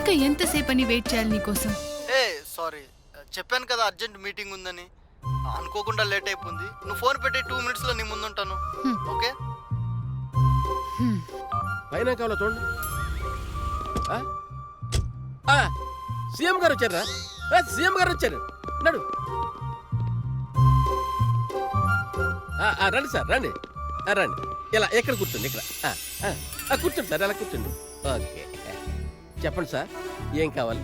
ఇంకా ఎంతసేపు అని వెయిట్ చేయాలి నీకోసం? ఏ సారీ, చెప్పాను కదా అర్జెంట్ మీటింగ్ ఉందని. అనుకోకుండా లేట్ అయిపోయింది. నువ్వు ఫోన్ పెట్టి 2 minutesలో నీ ముందుంటాను. ఓకే? పైన కావాలో చూడండి. సీఎం గారు వచ్చారా? సీఎం గారు వచ్చారు. నడు. రండి సార్, రండి రండి. ఇలా ఎక్కడ కూర్చోండి, ఇక్కడ కూర్చోండి సార్, ఎలా కూర్చోండి. ఓకే, చెప్పండి సార్, ఏం కావాలి?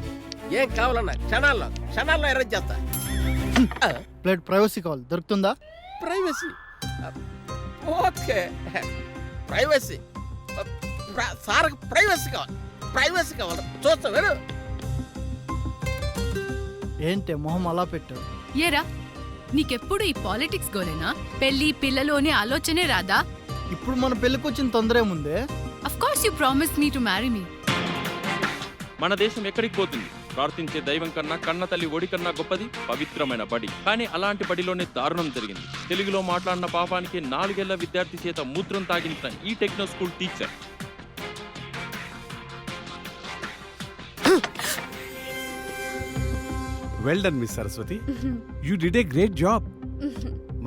ఏం కావాలన్నా క్షణాల్లో అరేంజ్ చేస్తా. ప్లేట్ ప్రైవసీ కావాలి, దొరుకుతుందా? Privacy? Okay, privacy. Sir privacy కావాలి, చూస్తా. వేరు ఏంటి మొహం అలా పెట్టావు? ఏరా, నీకెప్పుడు ఈ పాలిటిక్స్ గోలేనా? పెళ్లి పిల్లలు అనే ఆలోచనే రాదా? ఇప్పుడు మన పెళ్ళికి వచ్చిన తొందర ఏముందే? Of course you promised me to marry me. మన దేశం ఎక్కడికి పోతుంది? ప్రార్థించే దైవం కన్నా కన్న తల్లి ఒడి కన్నా గొప్పది పవిత్రమైన బడి. కానీ అలాంటి బడిలోనే దారుణం జరిగింది. తెలుగులో మాట్లాడిన పాపానికి 4 ఏళ్ల విద్యార్థి చేత మూత్రం తాగించిన ఈ techno school teacher. Well done miss Saraswati, you did a great job.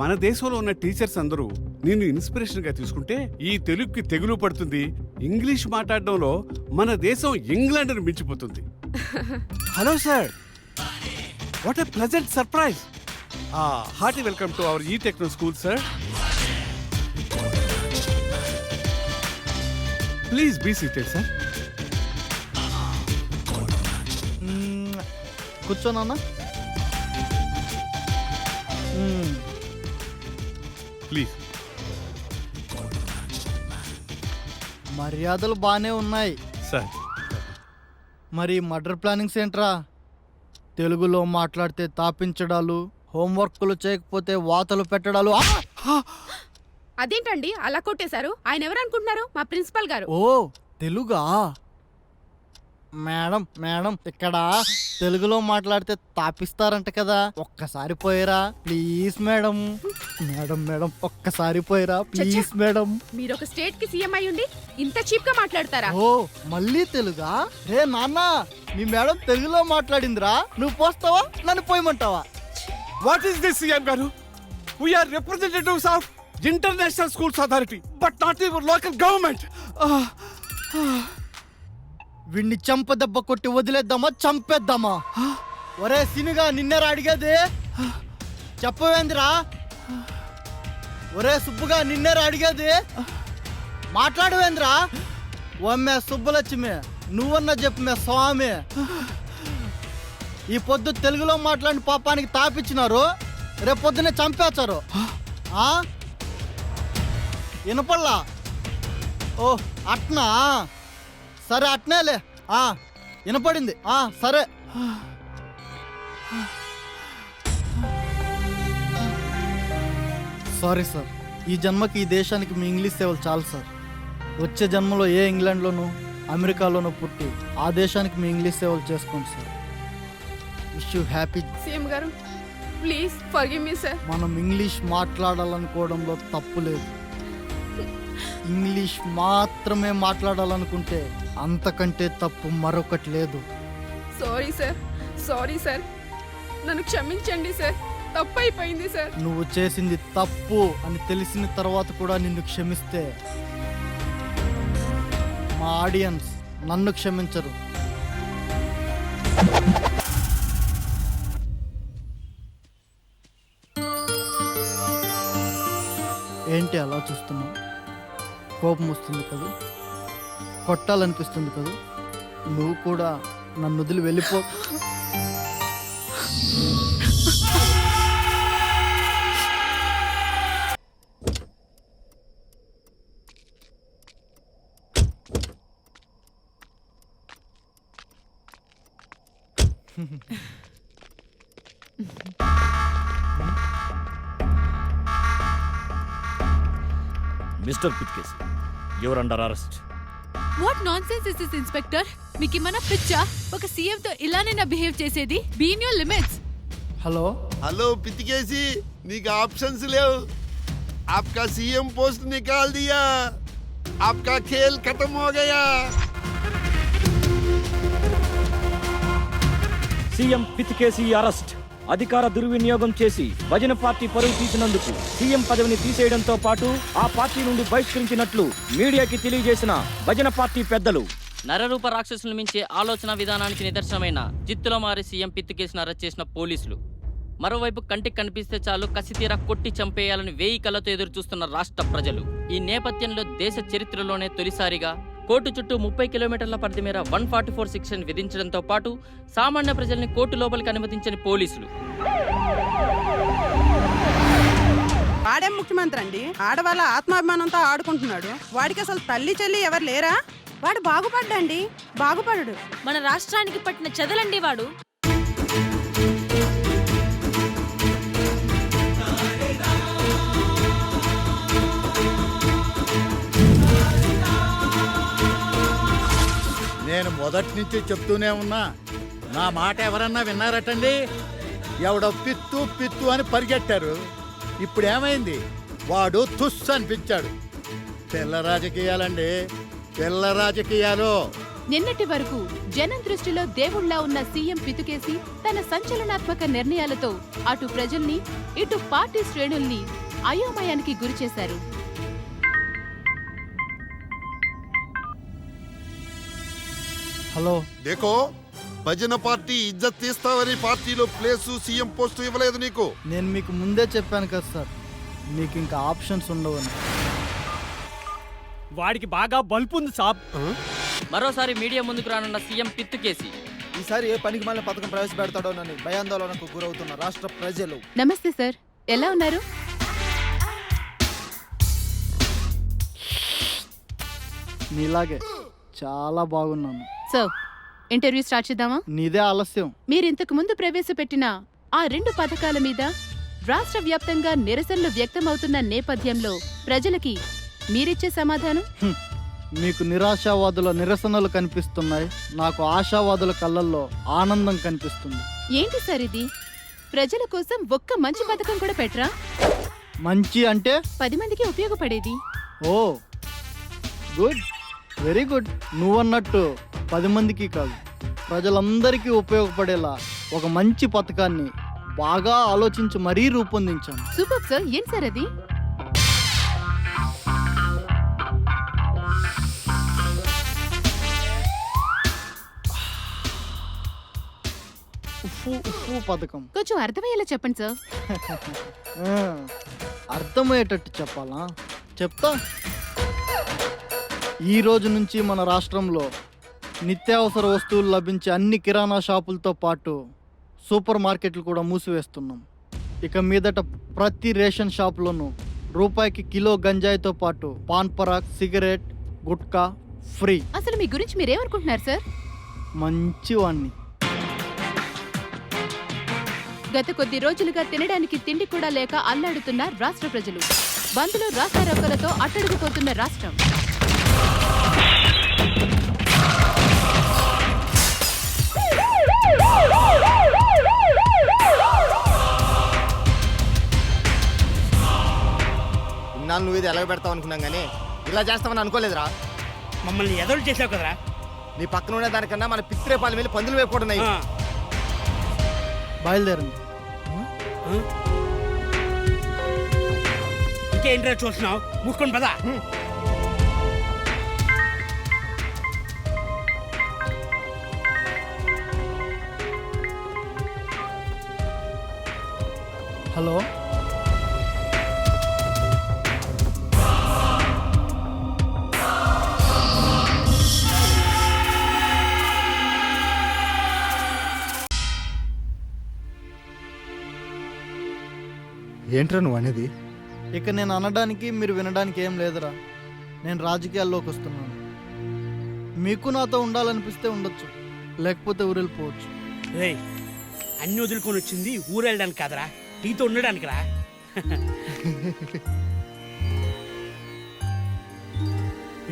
మన దేశంలో ఉన్న టీచర్స్ అందరూ నిన్ను ఇన్స్పిరేషన్ గా తీసుకుంటే ఈ తెలుగుకి తెగులు పడుతుంది. ఇంగ్లీష్ మాట్లాడడంలో మన దేశం ఇంగ్లాండ్ ని మించిపోతుంది. Hello sir, what a pleasant surprise. Hearty welcome to our ఈ techno school sir. Please be seated sir. కూర్చోనన్నా. ప్లీజ్. మర్యాదలు బానే ఉన్నాయి సార్. మరి మర్డర్ ప్లానింగ్స్ ఏంట్రా? తెలుగులో మాట్లాడితే తాపించడాలు, హోంవర్క్లు చేయకపోతే వాతలు పెట్టడాలు. అదేంటండి అలా కొట్టేశారు? ఆయన ఎవరు అనుకుంటున్నారు? మా ప్రిన్సిపల్ గారు. ఓ తెలుగా? మేడం మేడం, ఇక్కడ తెలుగులో మాట్లాడితే తాపిస్తారంట కదా, ఒక్కసారి పోయిరా ప్లీజ్ మేడం. మేడం మేడం, ఒక్కసారి పోయిరా ప్లీజ్ మేడం. మీరు ఒక స్టేట్ కి సీఎం అయ్యుండి ఇంత చీప్ గా మాట్లాడతారా? ఓ మళ్ళీ తెలుగా? రే నాన్న, మీ మేడం తెలుగులో మాట్లాడిందిరా, నువ్వు పోస్తావా నన్ను పోయమంటావా? వాట్ ఈస్ దిస్ సీఎం గారు? We are representatives of international schools authority, but not your local government. వీడిని చంప దెబ్బ కొట్టి వదిలేద్దామా చంపేద్దామా? ఒరే సినిగా, నిన్నరా అడిగేది? చెప్పవేందిరా? ఒరే సుబ్బుగా, నిన్నరా అడిగేది? మాట్లాడవేంద్రా? ఓమ్మే సుబ్బలక్ష్మి, నువ్వన్నా చెప్పు మే స్వామి. ఈ పొద్దు తెలుగులో మాట్లాడిన పాపానికి తాపిచ్చినారు, రేపు పొద్దునే చంపేస్తారు. వినపల్లా? ఓ అట్నా? సరే అట్నేలే, వినపడింది. సరే. సారీ సార్, ఈ జన్మకి ఈ దేశానికి మీ ఇంగ్లీష్ సేవలు చాలు సార్. వచ్చే జన్మలో ఏ ఇంగ్లాండ్లోనూ అమెరికాలోనూ పుట్టి ఆ దేశానికి మీ ఇంగ్లీష్ సేవలు చేసుకోండి sir. Wish you happy. CM గారు ప్లీజ్ ఫర్గివ్ మీ సార్. మనం ఇంగ్లీష్ మాట్లాడాలనుకోవడంలో తప్పు లేదు. ఇంగ్లీష్ మాత్రమే మాట్లాడాలనుకుంటే అంతకంటే తప్పు మరొకటి లేదు. సారీ సార్, నన్ను క్షమించండి సార్, తప్పు అయిపోయింది సార్. నువ్వు చేసింది తప్పు అని తెలిసిన తర్వాత కూడా నిన్ను క్షమిస్తే మా ఆడియన్స్ నన్ను క్షమించరు. ఏంటి అలా చూస్తున్నావు? కోపం వస్తుంది కదా, కొట్టాలనిపిస్తుంది కదా. నువ్వు కూడా నన్ను వదిలి వెళ్ళిపో. Mister Pitkesi, your under arrest. What nonsense is this inspector? మీకు మన పిచ్చా? ఒక సీఎం తో ఇలానే నా బిహేవ్ చేసేది? Be in your limits. Hello Pitkesi, नीक ऑप्शंस ले। आपका सीएम पोस्ट निकाल दिया, आपका खेल खत्म हो गया। CM Pitikesi arrest. అధికార దుర్వినియోగం చేసి భజన పార్టీ పరువు తీసినందుకు సీఎం పదవిని తీసేయడంతో పాటు ఆ పార్టీ నుండి బహిష్కరించినట్లు మీడియాకి తెలియజేసిన భజన పార్టీ పెద్దలు. నరరూప రాక్షసులు మించే ఆలోచన విధానానికి నిదర్శనమైన జిత్తులో మారి సీఎం పిత్తుకేసిని అరెస్ట్ చేసిన పోలీసులు. మరోవైపు కంటికి కనిపిస్తే చాలు కసితీరా కొట్టి చంపేయాలని 1000 కళ్ళతో ఎదురు చూస్తున్న రాష్ట్ర ప్రజలు. ఈ నేపథ్యంలో దేశ చరిత్రలోనే తొలిసారిగా కోర్టు చుట్టూ 30 కిలోమీటర్ల పరిధి మేర 144 సెక్షన్ విధించడంతో పాటు సామాన్య ప్రజల్ని కోర్టు లోపలికి అనుమతించని పోలీసులు. వాడే ముఖ్యమంత్రి అండి. ఆడవాళ్ళ ఆత్మాభిమానంతో ఆడుకుంటున్నాడు. వాడికి అసలు తల్లి చెల్లి ఎవరు లేరా? వాడు బాగుపడ్డండి. బాగుపడు. మన రాష్ట్రానికి పట్టిన చెదలండి వాడు. నేను మొదటి నుంచి చెప్తూనే ఉన్నా, నా మాట ఎవరన్నా విన్నారటండి? ఎవడో పిత్తు పిత్తు అని పరిగెట్టారు. ఇప్పుడు ఏమైంది? వాడు తుస్ అనిపించాడు. పిల్ల రాజకీయాలండి, పిల్ల రాజకీయాలు. నిన్నటి వరకు జనం దృష్టిలో దేవుళ్లా ఉన్న సీఎం పితుకేసి తన సంచలనాత్మక నిర్ణయాలతో అటు ప్రజల్ని ఇటు పార్టీ శ్రేణుల్ని అయోమయానికి గురిచేశారు. హలో, దేకో భజన పార్టీ ఇజ్జత్ తీస్తావని పార్టీలో ప్లేసు సీఎం పోస్టు ఇవ్వలేదు నీకు. నేను మీకు ముందే చెప్పాను కదా సార్, మీకు ఇంకా ఆప్షన్స్ ఉండవని. వాడికి బాగా బల్పు ఉంది సాబ్. మరోసారి మీడియా ముందుకు రానున్న సీఎం పిత్తుకేసి. ఈసారి ఏ పనికి మాలిన పథకం ప్రవేశపెడతాడోనని భయాందోళనకు గురవుతున్న రాష్ట్ర ప్రజలు. నమస్తే సార్, ఎలా ఉన్నారు? నీలాగే చాలా బాగున్నాను. సో ఇంటర్వ్యూ స్టార్ట్ చేద్దామా? నీదే ఆలస్యం. మీరింతకు ముందు ప్రవేశపెట్టిన ఆ 2 పథకాల మీద రాష్ట్ర వ్యాప్తంగా నిరసనలు వ్యక్తమవుతున్న నేపథ్యంలో ప్రజలకి మీరిచ్చే సమాధానం? మీకు నిరాశావాదుల నిరసనలు కనిపిస్తున్నాయి, నాకు ఆశావాదుల కళ్ళల్లో ఆనందం కనిపిస్తుంది. ఏంటి సార్ ఇది? ప్రజల కోసం ఒక్క మంచి పథకం కూడా పెట్టరా? మంచి అంటే 10 మందికి ఉపయోగపడేది. ఓ గుడ్, వెరీ గుడ్. నువ్వన్నట్టు 10 మందికి కాదు, ప్రజలందరికీ ఉపయోగపడేలా ఒక మంచి పథకాన్ని బాగా ఆలోచించి మరీ రూపొందించాను. సూపర్ సార్, ఏం సార్ అది? ఉప్పు పథకం. కొంచెం అర్థమయ్యేలా చెప్పండి సార్. ఆ, అర్థమయ్యేటట్టు చెప్పాలా? చెప్తా. ఈ రోజు నుంచి మన రాష్ట్రంలో నిత్యావసర వస్తువులు లభించే అన్ని కిరాణా షాపులతో పాటు సూపర్ మార్కెట్లు కూడా మూసివేస్తున్నాం. ఇక మీదట ప్రతి రేషన్ షాపులోనూ రూపాయికి కిలో గంజాయితో పాటు pan Parag, cigarette, gutka free. అసలు మీ గురించి మీరేమనుకుంటున్నారు సార్? మంచివాణ్ణి. గత కొద్ది రోజులుగా తినడానికి తిండి కూడా లేక అల్లాడుతున్న రాష్ట్ర ప్రజలు. బంద్లో రాస్తారోకలతో అట్టడుగుపోతున్న రాష్ట్రం. ఇన్నాళ్ళు నువ్వు ఇది ఎలాగ పెడతావు అనుకున్నాం కానీ ఇలా చేస్తామని అనుకోలేదురా. మమ్మల్ని ఎదురు చేసావు కదరా. నీ పక్కన ఉండే దానికన్నా మన పిత్రేపాలు వెళ్ళి పందులు వేపుకుంటున్నాయి. బయలుదేరండి. ఇంకేంట్రా చూస్తున్నావు? మూసుకొని పదా. హలో, ఏంట్రా నువ్వు అనేది? ఇక నేను అనడానికి మీరు వినడానికి ఏం లేదురా. నేను రాజకీయాల్లోకి వస్తున్నాను. మీకు నాతో ఉండాలనిపిస్తే ఉండొచ్చు, లేకపోతే ఊరెళ్ళిపోవచ్చు. రేయ్, అన్ని వదులుకొని వచ్చింది ఊరెళ్ళడానికి కాదరా, నీతో ఉండడానికి రా.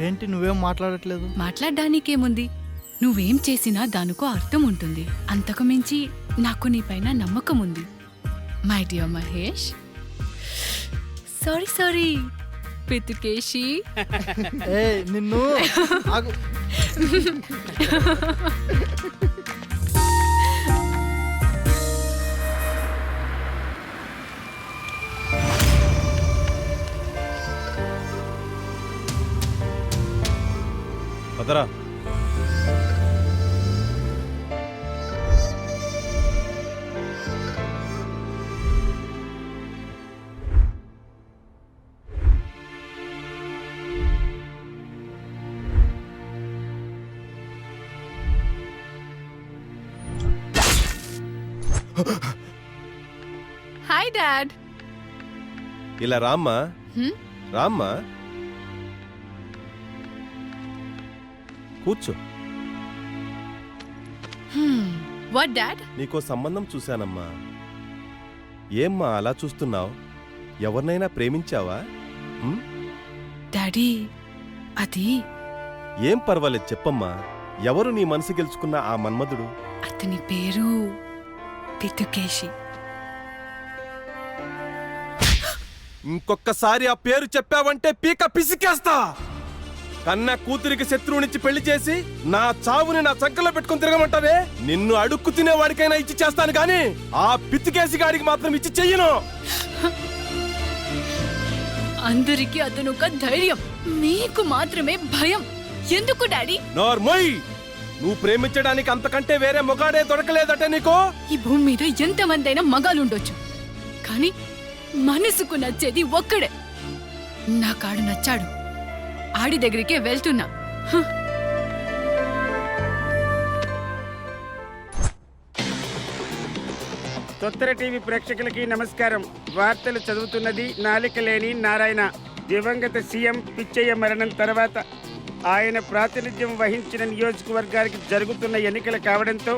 ఏంటి నువ్వేం మాట్లాడట్లేదు? మాట్లాడడానికేముంది? నువ్వేం చేసినా దానికో అర్థం ఉంటుంది. అంతకు మించి నాకు నీపైన నమ్మకం ఉంది. My dear Mahesh. సారీ పితుకేశి. ఏ నిన్ను ఆగు. పదరా. Hi dad. ఇలా రామ్మా, రామ్మా, కూర్చో. What dad? నీకో సంబంధం చూశానమ్మా. ఏమ్మా అలా చూస్తున్నావు? ఎవరినైనా ప్రేమించావా? డాడీ అది ఏం పర్వాలేదు చెప్పమ్మా. ఎవరు నీ మనసు గెలుచుకున్న ఆ మన్మధుడు? అతని పేరు పితుకేశి. ఇంకొక్కసారి ఆ పేరు చెప్పావంటే పీక పిసికేస్తా. కన్న కూతురికి శత్రువునిచ్చి పెళ్లి చేసి నా చావుని నా చంకలో పెట్టుకుని తిరగమంటావే? నిన్ను అడుక్కు తినేవాడికైనా ఇచ్చి చేస్తాను గాని ఆ పితికేసి గాడికి మాత్రం ఇచ్చి చెయ్యను. అందరికీ అతను ఒక ధైర్యం, మీకు మాత్రమే భయం. ఎందుకు డాడీ? నోర్మోయ్, నువ్వు ప్రేమించడానికి అంతకంటే వేరే మొగాడే దొరకలేదట నీకు? ఈ భూమి మీద ఎంతమందైనా మగాలుండొచ్చు, కానీ మనసుకు నచ్చేది ఒక్కడే. నాకాడు నచ్చాడు, ఆడి దగ్గరికే వెళ్తున్నా. తొత్తర టీవీ ప్రేక్షకులకి నమస్కారం. వార్తలు చదువుతున్నది నాలిక లేని నారాయణ. దివంగత సీఎం పిచ్చయ్య మరణం తర్వాత ఆయన ప్రాతినిధ్యం వహించిన నియోజకవర్గానికి జరుగుతున్న ఎన్నికలు కావడంతో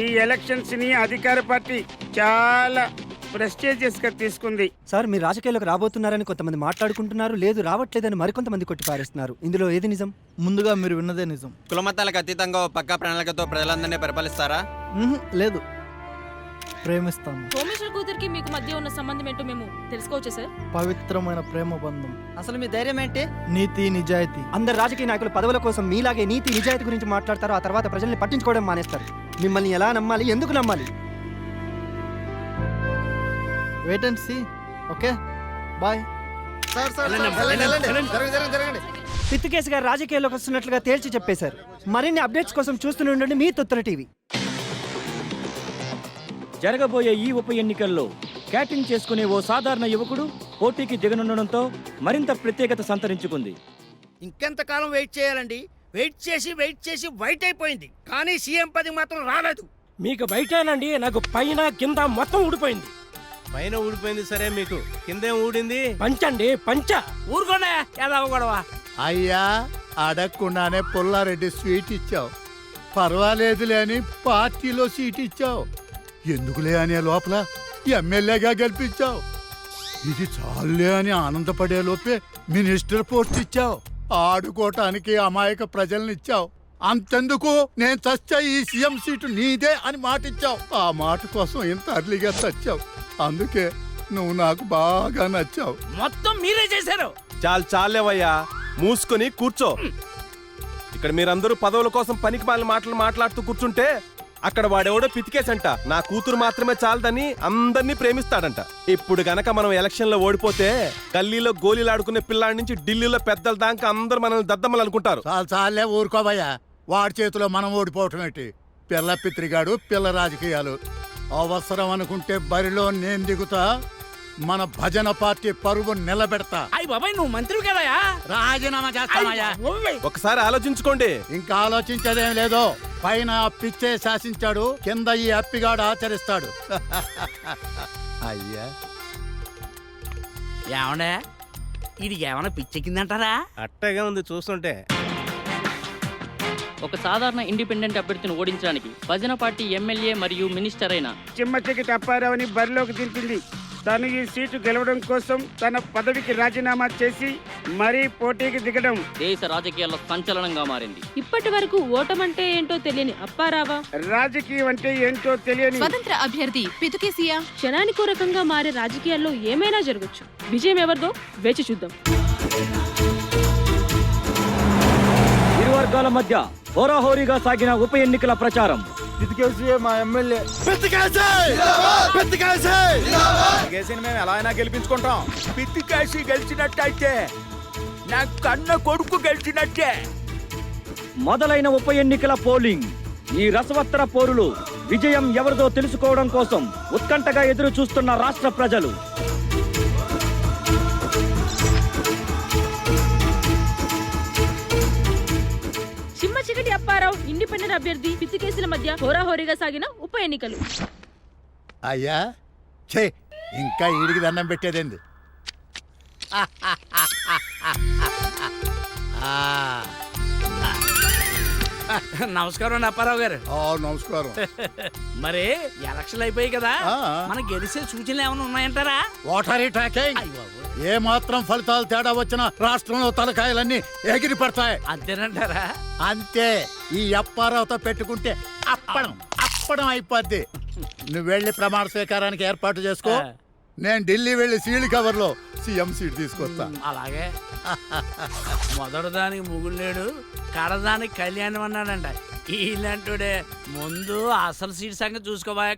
ఈ ఎలక్షన్స్ ని అధికార పార్టీ చాలా ప్రెస్టీజియస్ గా తీసుకుంది. సార్, మీరు రాజకీయాలకు రాబోతున్నారని కొంతమంది మాట్లాడుకుంటున్నారు, లేదు రావట్లేదని మరికొంతమంది కొట్టిపారేస్తున్నారు. ఇందులో ఏది నిజం? ముందుగా మీరు విన్నదే నిజం. కులమతాలకు అతీతంగా పక్కా ప్రణాళికతో ప్రజలందరినీ పరిపాలిస్తారా? లేదు, ప్రేమిస్తాను. సోమేశ్వర్ కూతురికి మీకు మధ్య ఉన్న సంబంధం ఏంటో మేము తెలుసుకోవచ్చా సార్? పవిత్రమైన ప్రేమ బంధం. అసలు మీ ధైర్యం ఏంటి? నీతి నిజాయితీ. అందరు రాజకీయ నాయకులు పదవుల కోసం మీలాగే నీతి నిజాయితీ గురించి మాట్లాడతారు, ఆ తర్వాత ప్రజల్ని పట్టించుకోవడం మానేస్తారు. మిమ్మల్ని ఎలా నమ్మాలి, ఎందుకు నమ్మాలి? Wait and see. Okay, bye. Pittukesi గారు రాజకీయాల్లోకి వస్తున్నట్లుగా తేల్చి చెప్పేశారు. మరిన్ని అప్డేట్స్ కోసం చూస్తూనే ఉండండి మీ తొత్తర టీవీ. జరగబోయే ఈ ఉప ఎన్నికల్లో క్యాటింగ్ చేసుకునే ఓ సాధారణ యువకుడు పోటీకి దిగనుండడంతో మరింత ప్రత్యేకత సంతరించుకుంది. ఇంకెంతకాలం వెయిట్ చేయాలండి? వెయిట్ చేసి వైట్ అయిపోయింది, కానీ సీఎం పది మాత్రం రాలేదు. మీకు బయటేనండి, నాకు పైన కింద మొత్తం ఊడిపోయింది. పైన ఊడిపోయింది సరే, మీకు కిందేం ఊడింది? పంచండి పంచ. ఊరుకోండి, ఎలా గొడవ. అయ్యా, అడగకుండానే పుల్లారెడ్డి స్వీట్ ఇచ్చావు. పర్వాలేదులే అని పార్టీలో సీట్ ఇచ్చావు. ఎందుకులే అనే లోపల ఎమ్మెల్యేగా గెలిపించావు. ఇది చాలే అని ఆనందపడే లోపే మినిస్టర్ పోస్ట్ ఇచ్చావు. ఆడుకోవటానికి అమాయక ప్రజల్ని ఇచ్చావు. అంతెందుకు, నేను చచ్చా ఈ సీఎం సీటు నీదే అని మాట ఇచ్చావు. ఆ మాట కోసం ఇంత అర్లీగా చచ్చావు. అందుకే నువ్వు నాకు బాగా నచ్చావు. మొత్తం మీరే చేశారు. చాలేవయ్యా, మూసుకొని కూర్చో. ఇక్కడ మీరందరూ పదవుల కోసం పనికి మాలిన మాటలు మాట్లాడుతూ కూర్చుంటే అక్కడ వాడెవడో పితికేసంట నా కూతురు మాత్రమే చాలదని అందరినీ ప్రేమిస్తాడంట. ఇప్పుడు గనక మనం ఎలక్షన్ లో ఓడిపోతే గల్లీలో గోళీలాడుకునే పిల్లాడి నుంచి ఢిల్లీలో పెద్దల దాకా అందరూ మనల్ని దద్దమ్మలు అనుకుంటారు. చాలే ఊరుకోవయ్యా. వాడి చేతిలో మనం ఓడిపోవటం ఏంటి? పిల్ల పిత్రిగాడు, పిల్ల రాజకీయాలు. అవసరం అనుకుంటే బరిలో నేను దిగుతా. మన భజన పార్టీ పరువు నిలబెడతా. అయ్య బాబాయ్, నువ్వు మంత్రి కదయా? రాజీనామా చేస్తామయ్యా. ఒకసారి ఆలోచించుకోండి. ఇంకా ఆలోచించేదేం లేదు. పైన పిచ్చే శాసించాడు, కింద ఈ అప్పిగాడు ఆచరిస్తాడు. అయ్యా, ఏమన్నా ఇది ఏమన్నా పిచ్చెక్కిందంటారా? అట్టగా ఉంది చూస్తుంటే. ఒక సాధారణ ఇండిపెండెంట్ అభ్యర్థిని ఓడించడానికి భజన పార్టీ ఎమ్మెల్యే మరియు మినిస్టర్ అయిన చిమ్మచెక్కి అప్పారావుని బరిలోకి దింపింది. తను ఈ సీటు గెలవడం కోసం తన పదవికి రాజీనామా చేసి మరీ పోటీకి దిగడం దేశ రాజకీయాల్లో సంచలనంగా మారింది. ఇప్పటి వరకు ఓటమంటే ఏంటో తెలియని అప్పారావా రాజకీయం అంటే ఏంటో తెలియని స్వతంత్ర అభ్యర్థి పితుకేసియా క్షణానికో రకంగా మారే రాజకీయాల్లో ఏమైనా జరగచ్చు. విజయం ఎవరిదో వేచి చూద్దాం. ఇరు వర్గాల మధ్య హోరాహోరీగా సాగిన ఉప ఎన్నికల ప్రచారం. పితికేసి మా ఎమ్మెల్యే. మేము ఎలా అయినా గెలిపించుకుంటాం. పిత్తికేసి గెలిచినట్టయితే నా కన్న కొడుకు గెలిచినట్టే. మొదలైన ఉప ఎన్నికల పోలింగ్. ఈ రసవత్తర పోరులో విజయం ఎవరిదో తెలుసుకోవడం కోసం ఉత్కంఠగా ఎదురు చూస్తున్న రాష్ట్ర ప్రజలు. చిమ్మ చికటి అప్పారావు ఇండిపెండెంట్ అభ్యర్థి పితికేసిన మధ్య హోరాహోరీగా సాగిన ఉప ఎన్నికలు. అయ్యా ఛే ఇంకా ఈడికి దండం పెట్టేదేంది నమస్కారం అప్పారావు గారు. నమస్కారం. మరి ఎలక్షన్లు అయిపోయాయి కదా, మన గెలిచే సూచనలు ఏమైనా ఉన్నాయంటారా? What talking? ఏ మాత్రం ఫలితాలు తేడా వచ్చినా రాష్ట్రంలో తలకాయలన్నీ ఎగిరి పడతాయి. అంతేనంటారా? అంతే. ఈ అప్పారావుతో పెట్టుకుంటే అప్పడం అయిపోద్ది. నువ్వు వెళ్ళి ప్రమాణ స్వీకారానికి ఏర్పాటు చేసుకో. నేను ఢిల్లీ వెళ్ళి సీల్ కవర్ లో సీఎం సీట్ తీసుకొస్తా. అలాగే. మొదటిదానికి ముగుళ్ళేడు, కడదానికి కళ్యాణం అన్నాడంట. ఇలాంటి ముందు అసలు సీట్ సంగతి చూసుకోబోయా.